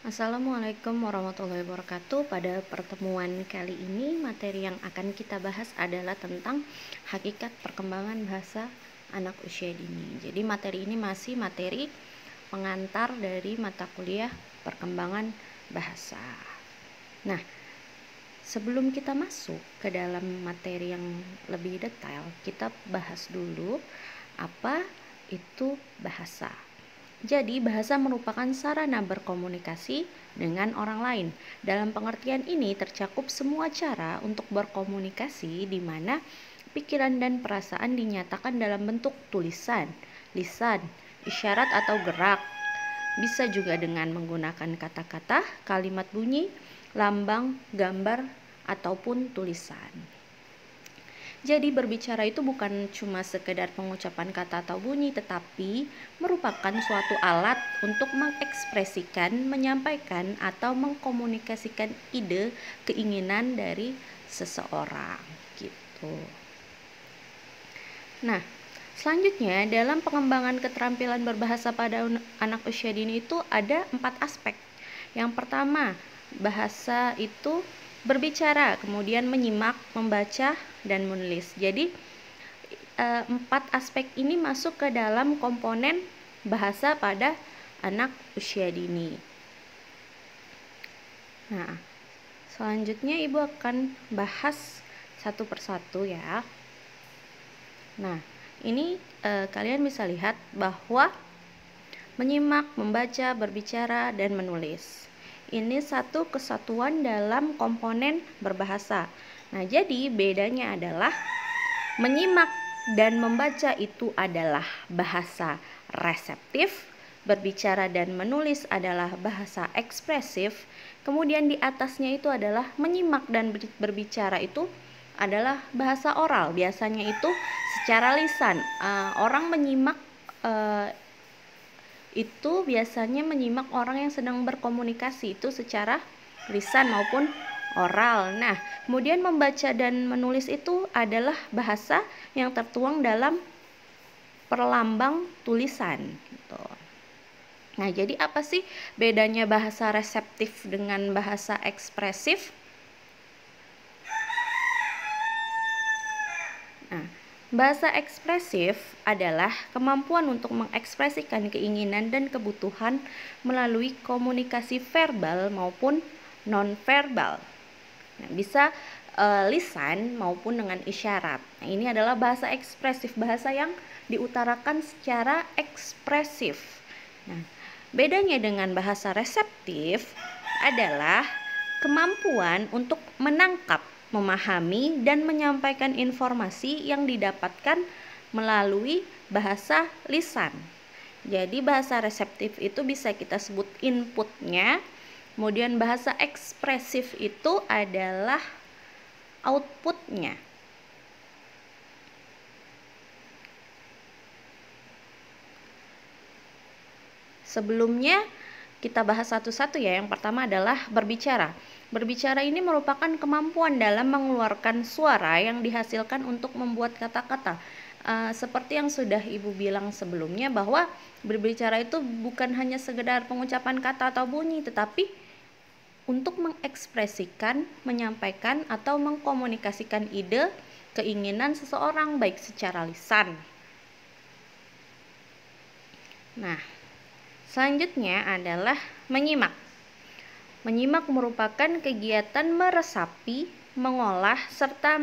Assalamualaikum warahmatullahi wabarakatuh. Pada pertemuan kali ini, materi yang akan kita bahas adalah tentang hakikat perkembangan bahasa anak usia dini. Jadi materi ini masih materi pengantar dari mata kuliah perkembangan bahasa. Nah, sebelum kita masuk ke dalam materi yang lebih detail, kita bahas dulu apa itu bahasa. Jadi, bahasa merupakan sarana berkomunikasi dengan orang lain. Dalam pengertian ini tercakup semua cara untuk berkomunikasi di mana pikiran dan perasaan dinyatakan dalam bentuk tulisan, lisan, isyarat atau gerak. Bisa juga dengan menggunakan kata-kata, kalimat bunyi, lambang, gambar, ataupun tulisan. Jadi berbicara itu bukan cuma sekedar pengucapan kata atau bunyi, tetapi merupakan suatu alat untuk mengekspresikan, menyampaikan, atau mengkomunikasikan ide, keinginan dari seseorang gitu. Nah, selanjutnya dalam pengembangan keterampilan berbahasa pada anak usia dini itu ada 4 aspek. Yang pertama, bahasa itu berbicara, kemudian menyimak, membaca, dan menulis. Jadi 4 aspek ini masuk ke dalam komponen bahasa pada anak usia dini. Nah, selanjutnya Ibu akan bahas satu persatu ya. Nah, ini kalian bisa lihat bahwa menyimak, membaca, berbicara, dan menulis. Ini satu kesatuan dalam komponen berbahasa. Nah, jadi bedanya adalah menyimak dan membaca itu adalah bahasa reseptif, berbicara dan menulis adalah bahasa ekspresif. Kemudian di atasnya itu adalah menyimak dan berbicara itu adalah bahasa oral. Biasanya itu secara lisan. Orang menyimak itu biasanya menyimak orang yang sedang berkomunikasi itu secara lisan maupun oral. Nah, kemudian membaca dan menulis itu adalah bahasa yang tertuang dalam perlambang tulisan gitu. Nah, jadi apa sih bedanya bahasa reseptif dengan bahasa ekspresif? Nah, bahasa ekspresif adalah kemampuan untuk mengekspresikan keinginan dan kebutuhan melalui komunikasi verbal maupun non-verbal. Nah, bisa lisan maupun dengan isyarat. Nah, ini adalah bahasa ekspresif, bahasa yang diutarakan secara ekspresif. Nah, bedanya dengan bahasa reseptif adalah kemampuan untuk menangkap, memahami, dan menyampaikan informasi yang didapatkan melalui bahasa lisan. Jadi bahasa reseptif itu bisa kita sebut inputnya. Kemudian bahasa ekspresif itu adalah outputnya. Sebelumnya kita bahas satu-satu ya. Yang pertama adalah berbicara. Berbicara ini merupakan kemampuan dalam mengeluarkan suara yang dihasilkan untuk membuat kata-kata. Seperti yang sudah Ibu bilang sebelumnya bahwa berbicara itu bukan hanya sekedar pengucapan kata atau bunyi, tetapi untuk mengekspresikan, menyampaikan, atau mengkomunikasikan ide, keinginan seseorang baik secara lisan. Nah, selanjutnya adalah menyimak. Menyimak merupakan kegiatan meresapi, mengolah, serta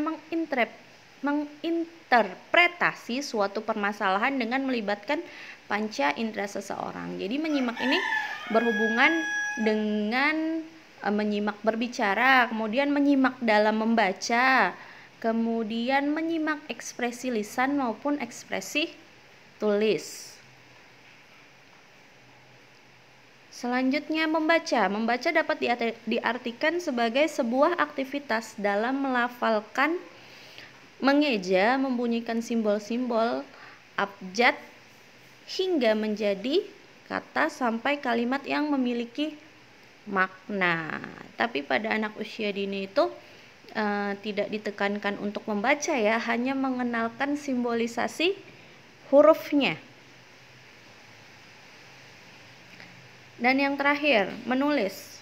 menginterpretasi suatu permasalahan dengan melibatkan panca indera seseorang. Jadi menyimak ini berhubungan dengan menyimak berbicara, kemudian menyimak dalam membaca, kemudian menyimak ekspresi lisan maupun ekspresi tulis. Selanjutnya membaca. Membaca dapat diartikan sebagai sebuah aktivitas dalam melafalkan, mengeja, membunyikan simbol-simbol, abjad, hingga menjadi kata sampai kalimat yang memiliki makna. Tapi pada anak usia dini itu tidak ditekankan untuk membaca ya, hanya mengenalkan simbolisasi hurufnya. Dan yang terakhir, menulis.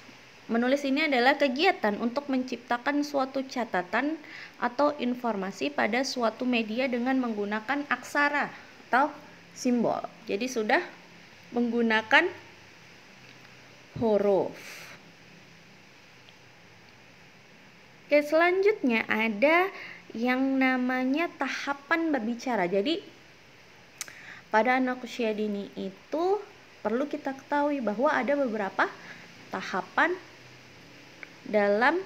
Menulis ini adalah kegiatan untuk menciptakan suatu catatan atau informasi pada suatu media dengan menggunakan aksara atau simbol. Jadi sudah menggunakan huruf. Oke, selanjutnya ada yang namanya tahapan berbicara. Jadi pada anak usia dini itu perlu kita ketahui bahwa ada beberapa tahapan dalam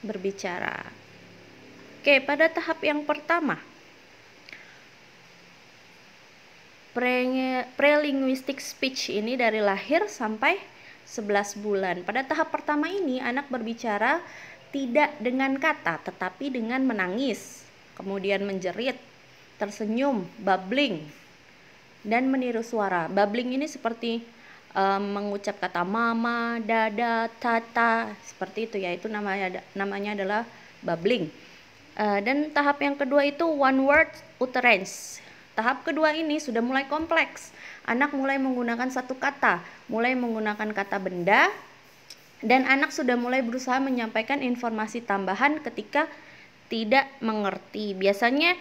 berbicara. Oke, pada tahap yang pertama, prelinguistic speech ini dari lahir sampai 11 bulan. Pada tahap pertama ini anak berbicara tidak dengan kata tetapi dengan menangis, kemudian menjerit, tersenyum, babbling, dan meniru suara. Babbling ini seperti mengucap kata mama, dada, tata, seperti itu ya. Itu namanya adalah babbling. Dan tahap yang kedua itu one word utterance. Tahap kedua ini sudah mulai kompleks. Anak mulai menggunakan satu kata, mulai menggunakan kata benda, dan anak sudah mulai berusaha menyampaikan informasi tambahan ketika tidak mengerti. Biasanya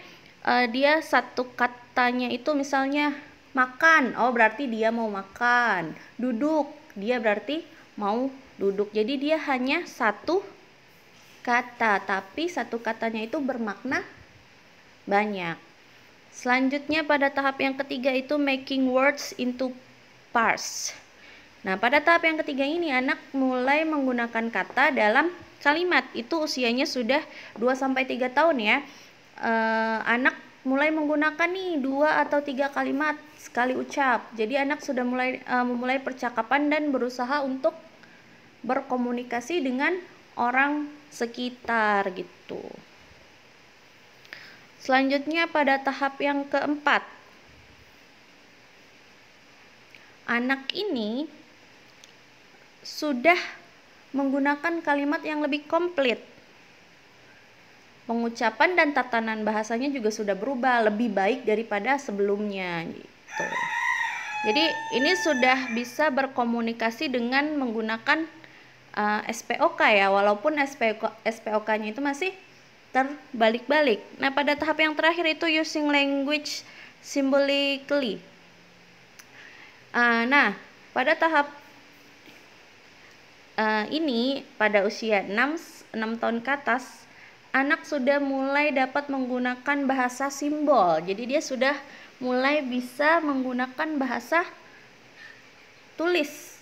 dia satu katanya itu misalnya makan, oh berarti dia mau makan. Duduk, dia berarti mau duduk. Jadi dia hanya satu kata, tapi satu katanya itu bermakna banyak. Selanjutnya pada tahap yang ketiga itu making words into parts. Nah, pada tahap yang ketiga ini anak mulai menggunakan kata dalam kalimat. Itu usianya sudah 2-3 tahun ya. Anak mulai menggunakan nih 2 atau 3 kalimat sekali ucap. Jadi anak sudah memulai percakapan dan berusaha untuk berkomunikasi dengan orang sekitar gitu. Selanjutnya pada tahap yang keempat, anak ini sudah menggunakan kalimat yang lebih komplit. Pengucapan dan tatanan bahasanya juga sudah berubah, lebih baik daripada sebelumnya gitu. Jadi ini sudah bisa berkomunikasi dengan menggunakan SPOK ya, walaupun SPOK-nya itu masih terbalik-balik. Nah, pada tahap yang terakhir itu using language symbolically. Nah, pada tahap ini pada usia 6 tahun ke atas, anak sudah mulai dapat menggunakan bahasa simbol. Jadi dia sudah mulai bisa menggunakan bahasa tulis.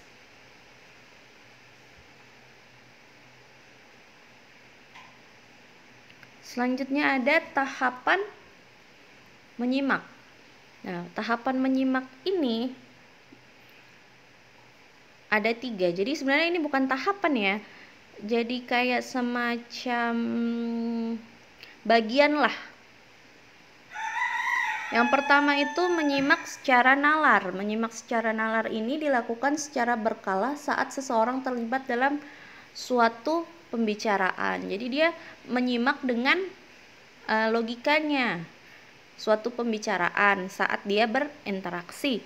Selanjutnya ada tahapan menyimak. Nah, tahapan menyimak ini ada 3. Jadi sebenarnya ini bukan tahapan ya. Jadi kayak semacam bagian lah. Yang pertama itu menyimak secara nalar. Menyimak secara nalar ini dilakukan secara berkala saat seseorang terlibat dalam suatu pembicaraan. Jadi dia menyimak dengan logikanya suatu pembicaraan saat dia berinteraksi.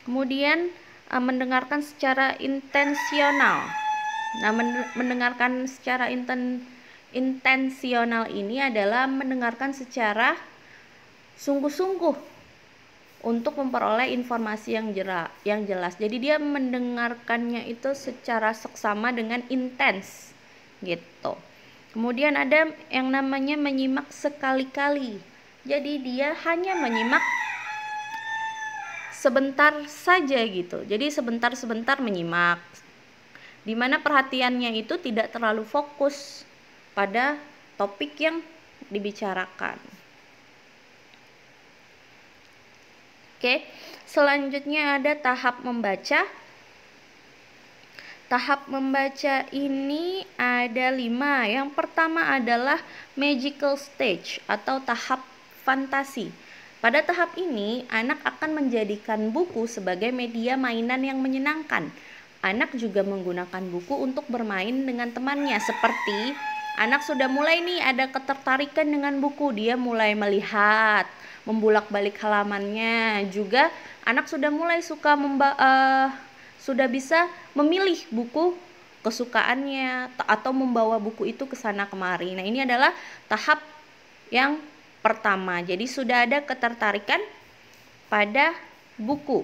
Kemudian mendengarkan secara intensional. Nah, mendengarkan secara intensional ini adalah mendengarkan secara sungguh-sungguh untuk memperoleh informasi yang jelas. Jadi dia mendengarkannya itu secara seksama dengan intens gitu. Kemudian ada yang namanya menyimak sekali-kali. Jadi dia hanya menyimak sebentar saja gitu. Jadi sebentar-sebentar menyimak. Di mana perhatiannya itu tidak terlalu fokus pada topik yang dibicarakan. Oke, selanjutnya ada tahap membaca. Tahap membaca ini ada 5. Yang pertama adalah magical stage atau tahap fantasi. Pada tahap ini, anak akan menjadikan buku sebagai media mainan yang menyenangkan. Anak juga menggunakan buku untuk bermain dengan temannya. Seperti anak sudah mulai nih ada ketertarikan dengan buku. Dia mulai melihat, membulak-balik halamannya. Juga anak sudah mulai suka sudah bisa memilih buku kesukaannya atau membawa buku itu ke sana kemari. Nah, ini adalah tahap yang pertama. Jadi sudah ada ketertarikan pada buku.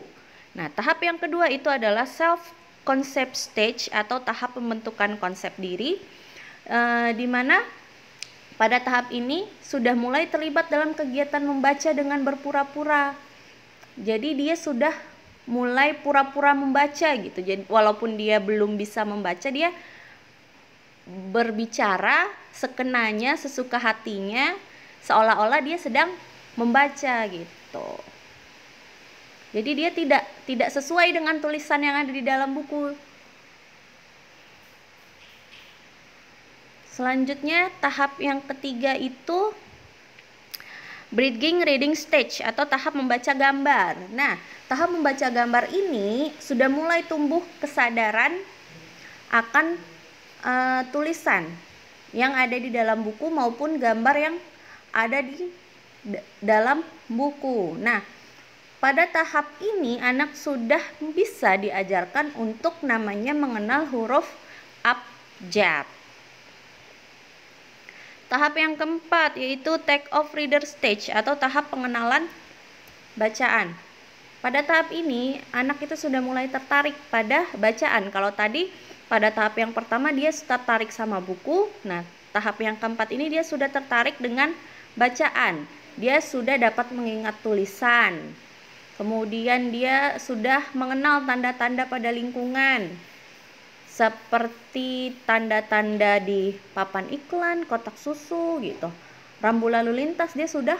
Nah, tahap yang kedua itu adalah self concept stage atau tahap pembentukan konsep diri, di mana pada tahap ini sudah mulai terlibat dalam kegiatan membaca dengan berpura-pura. Jadi dia sudah mulai pura-pura membaca gitu. Jadi walaupun dia belum bisa membaca, dia berbicara sekenanya, sesuka hatinya, seolah-olah dia sedang membaca gitu. Jadi dia tidak sesuai dengan tulisan yang ada di dalam buku. Selanjutnya tahap yang ketiga itu bridging reading stage atau tahap membaca gambar. Nah, tahap membaca gambar ini sudah mulai tumbuh kesadaran akan tulisan yang ada di dalam buku maupun gambar yang ada di dalam buku. Nah, pada tahap ini anak sudah bisa diajarkan untuk namanya mengenal huruf abjad. Tahap yang keempat yaitu take off reader stage atau tahap pengenalan bacaan. Pada tahap ini anak itu sudah mulai tertarik pada bacaan. Kalau tadi pada tahap yang pertama dia tertarik sama buku. Nah, tahap yang keempat ini dia sudah tertarik dengan bacaan. Dia sudah dapat mengingat tulisan. Kemudian dia sudah mengenal tanda-tanda pada lingkungan, seperti tanda-tanda di papan iklan, kotak susu gitu. Rambu lalu lintas, dia sudah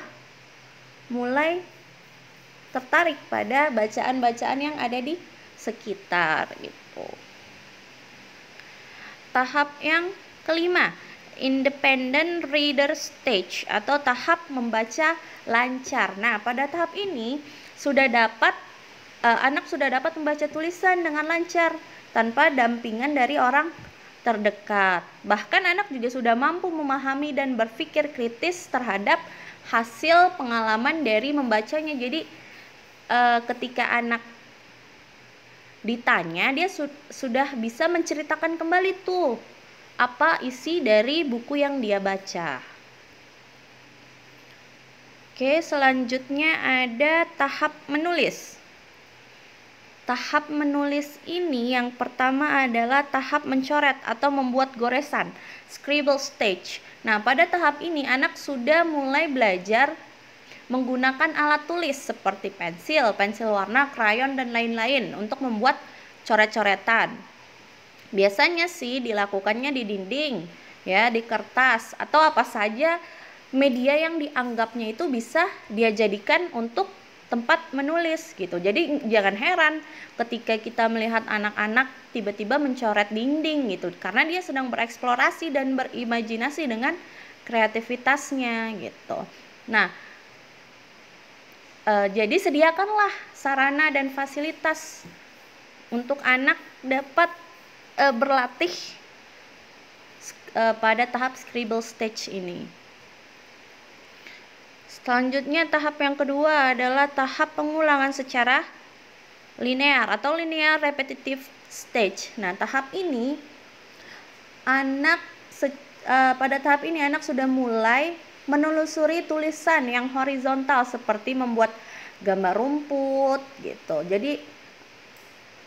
mulai tertarik pada bacaan-bacaan yang ada di sekitar gitu. Tahap yang kelima, independent reader stage atau tahap membaca lancar. Nah, pada tahap ini anak sudah dapat membaca tulisan dengan lancar tanpa dampingan dari orang terdekat. Bahkan anak juga sudah mampu memahami dan berpikir kritis terhadap hasil pengalaman dari membacanya. Jadi ketika anak ditanya, dia sudah bisa menceritakan kembali tuh apa isi dari buku yang dia baca. Oke, selanjutnya ada tahap menulis. Tahap menulis ini yang pertama adalah tahap mencoret atau membuat goresan, scribble stage. Nah, pada tahap ini anak sudah mulai belajar menggunakan alat tulis seperti pensil warna, krayon dan lain-lain untuk membuat coret-coretan. Biasanya sih dilakukannya di dinding, ya, di kertas atau apa saja media yang dianggapnya itu bisa dia jadikan untuk tempat menulis gitu. Jadi jangan heran ketika kita melihat anak-anak tiba-tiba mencoret dinding gitu, karena dia sedang bereksplorasi dan berimajinasi dengan kreativitasnya gitu. Nah, jadi sediakanlah sarana dan fasilitas untuk anak dapat berlatih pada tahap scribble stage ini. Selanjutnya tahap yang kedua adalah tahap pengulangan secara linear atau linear repetitive stage. Nah, tahap ini pada tahap ini anak sudah mulai menelusuri tulisan yang horizontal seperti membuat gambar rumput gitu. Jadi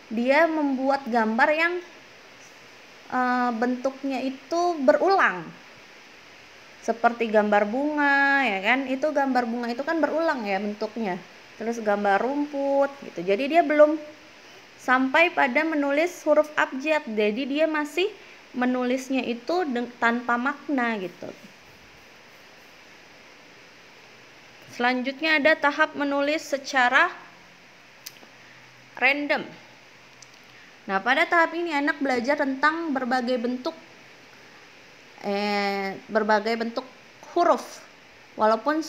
dia membuat gambar yang bentuknya itu berulang. Seperti gambar bunga, ya kan? Itu gambar bunga itu kan berulang ya bentuknya. Terus gambar rumput gitu. Jadi dia belum sampai pada menulis huruf abjad. Jadi dia masih menulisnya itu tanpa makna gitu. Selanjutnya ada tahap menulis secara random. Nah, pada tahap ini anak belajar tentang berbagai bentuk huruf walaupun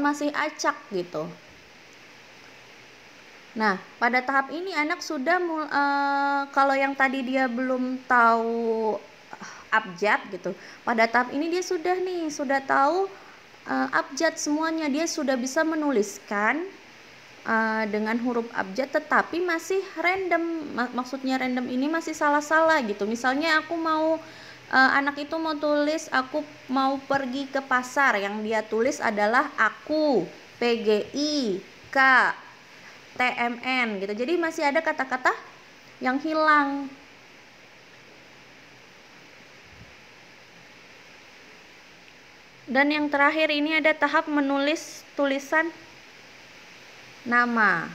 masih acak gitu. Nah, pada tahap ini anak sudah kalau yang tadi dia belum tahu abjad gitu, pada tahap ini dia sudah tahu abjad semuanya. Dia sudah bisa menuliskan dengan huruf abjad tetapi masih random. Maksudnya random ini masih salah-salah gitu. Misalnya aku mau anak itu mau tulis aku mau pergi ke pasar, yang dia tulis adalah aku, PGI, K, TMN gitu. Jadi masih ada kata-kata yang hilang. Dan yang terakhir ini ada tahap menulis tulisan nama.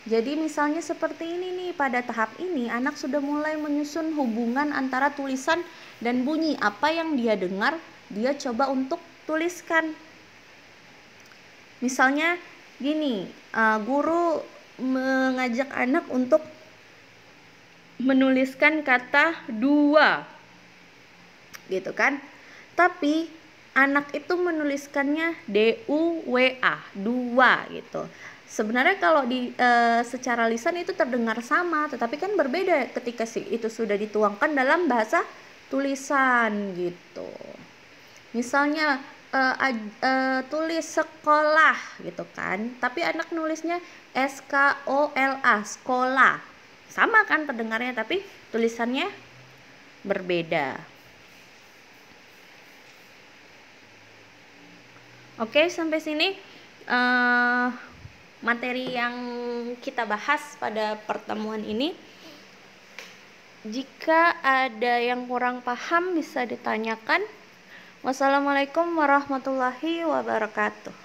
Jadi misalnya seperti ini nih, pada tahap ini anak sudah mulai menyusun hubungan antara tulisan dan bunyi. Apa yang dia dengar, dia coba untuk tuliskan. Misalnya gini, guru mengajak anak untuk menuliskan kata dua, gitu kan? Tapi anak itu menuliskannya DUWA, dua gitu. Sebenarnya kalau secara lisan itu terdengar sama, tetapi kan berbeda ketika itu sudah dituangkan dalam bahasa tulisan gitu. Misalnya tulis sekolah gitu kan, tapi anak nulisnya SKOLA, sekolah. Sama kan terdengarnya, tapi tulisannya berbeda. Oke, sampai sini materi yang kita bahas pada pertemuan ini. Jika ada yang kurang paham bisa ditanyakan. Wassalamualaikum warahmatullahi wabarakatuh.